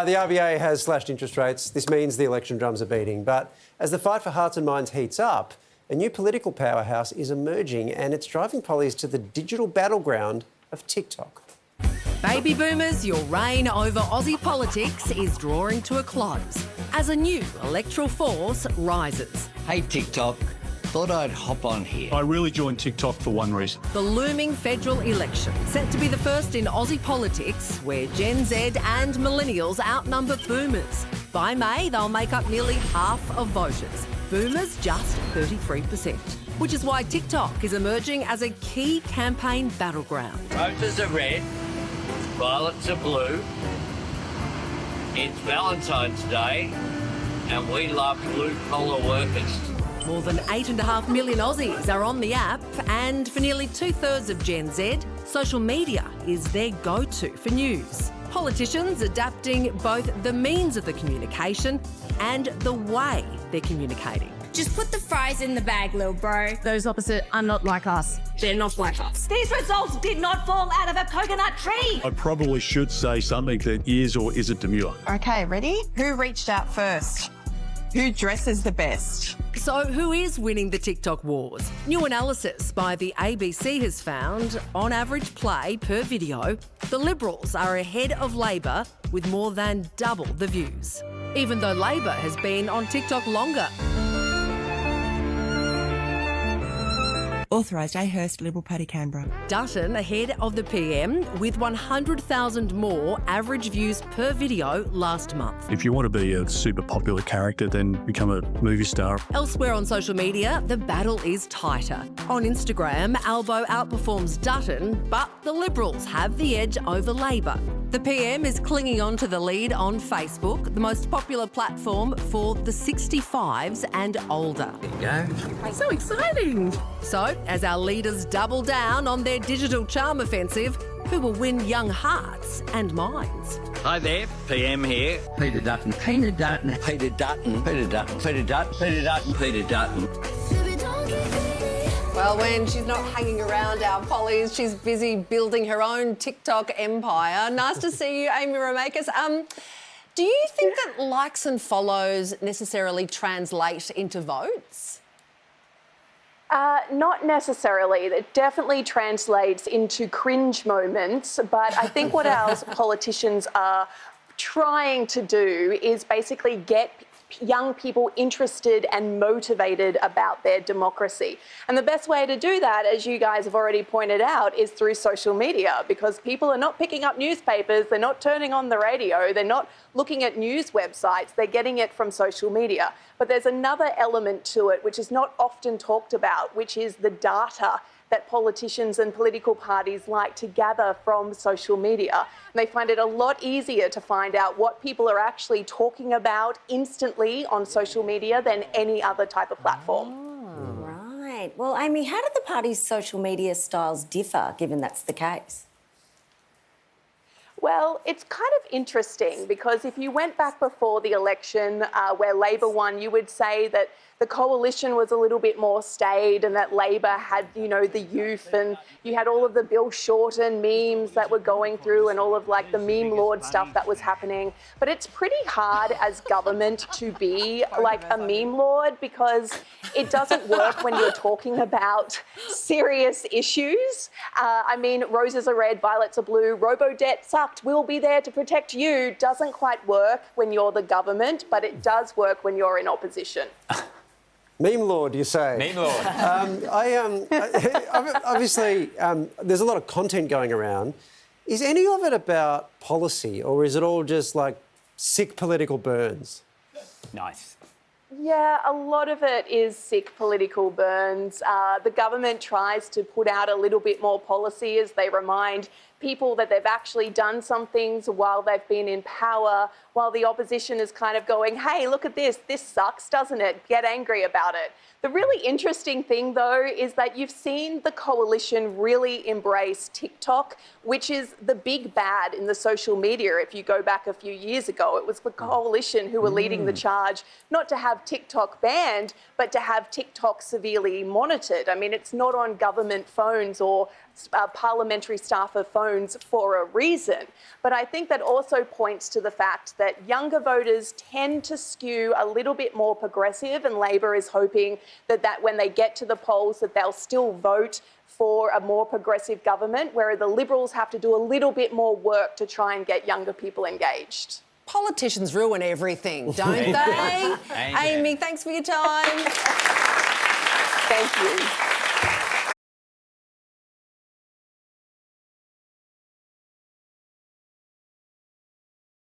The RBA has slashed interest rates. This means the election drums are beating. But as the fight for hearts and minds heats up, a new political powerhouse is emerging and it's driving pollies to the digital battleground of TikTok. Baby boomers, your reign over Aussie politics is drawing to a close as a new electoral force rises. Hey TikTok, thought I'd hop on here. I really joined TikTok for one reason. The looming federal election, set to be the first in Aussie politics, where Gen Z and millennials outnumber boomers. By May, they'll make up nearly half of voters. Boomers just 33%, which is why TikTok is emerging as a key campaign battleground. Roses are red, violets are blue. It's Valentine's Day, and we love blue-collar workers. More than 8.5 million Aussies are on the app, and for nearly 2/3 of Gen Z, social media is their go-to for news. Politicians adapting both the means of the communication and the way they're communicating. Just put the fries in the bag, little bro. Those opposite are not like us. They're not like us. These results did not fall out of a coconut tree. I probably should say something that is or isn't demure. Okay, ready? Who reached out first? Who dresses the best? So who is winning the TikTok wars? New analysis by the ABC has found, on average play per video, the Liberals are ahead of Labor with more than double the views, even though Labor has been on TikTok longer. Authorised A. Hurst, Liberal Party, Canberra. Dutton ahead of the PM with 100,000 more average views per video last month. If you want to be a super popular character, then become a movie star. Elsewhere on social media, the battle is tighter. On Instagram, Albo outperforms Dutton, but the Liberals have the edge over Labor. The PM is clinging on to the lead on Facebook, the most popular platform for the 65s and older. There you go. So exciting! So, as our leaders double down on their digital charm offensive, who will win young hearts and minds? Hi there, PM here. Peter Dutton. Peter Dutton. Peter Dutton. Peter Dutton. Peter Dutton. Peter Dutton. Peter Dutton. Well, when she's not hanging around our pollies, she's busy building her own TikTok empire. Nice to see you, Amy Romakis. Do you think that likes and follows necessarily translate into votes? Not necessarily. It definitely translates into cringe moments, but I think what our politicians are trying to do is basically get young people interested and motivated about their democracy. And the best way to do that, as you guys have already pointed out, is through social media, because people are not picking up newspapers, they're not turning on the radio, they're not looking at news websites, they're getting it from social media. But there's another element to it which is not often talked about, which is the data that politicians and political parties like to gather from social media. And they find it a lot easier to find out what people are actually talking about instantly on social media than any other type of platform. Right. Well, Amy, how do the party's social media styles differ, given that's the case? Well, it's kind of interesting because if you went back before the election where Labor won, you would say that the coalition was a little bit more staid and that Labor had, you know, the youth, and you had all of the Bill Shorten memes that were going through and all of like the meme lord stuff that was happening. But it's pretty hard as government to be like a meme lord because it doesn't work when you're talking about serious issues. I mean, roses are red, violets are blue, robo-debt sucked, we'll be there to protect you doesn't quite work when you're the government, but it does work when you're in opposition. Meme lord, you say? Meme lord. Obviously, there's a lot of content going around. Is any of it about policy, or is it all just like sick political burns? Nice. Yeah, a lot of it is sick political burns. The government tries to put out a little bit more policy as they remind people that they've actually done some things while they've been in power, while the opposition is kind of going, hey, look at this sucks, doesn't it? Get angry about it. The really interesting thing, though, is that you've seen the coalition really embrace TikTok, which is the big bad in the social media. If you go back a few years ago, it was the coalition who were leading the charge, not to have TikTok banned, but to have TikTok severely monitored. I mean, it's not on government phones or parliamentary staffer phones for a reason. But I think that also points to the fact that younger voters tend to skew a little bit more progressive, and Labor is hoping that when they get to the polls that they'll still vote for a more progressive government, where the Liberals have to do a little bit more work to try and get younger people engaged. Politicians ruin everything, don't they? Amy, thanks for your time. Thank you.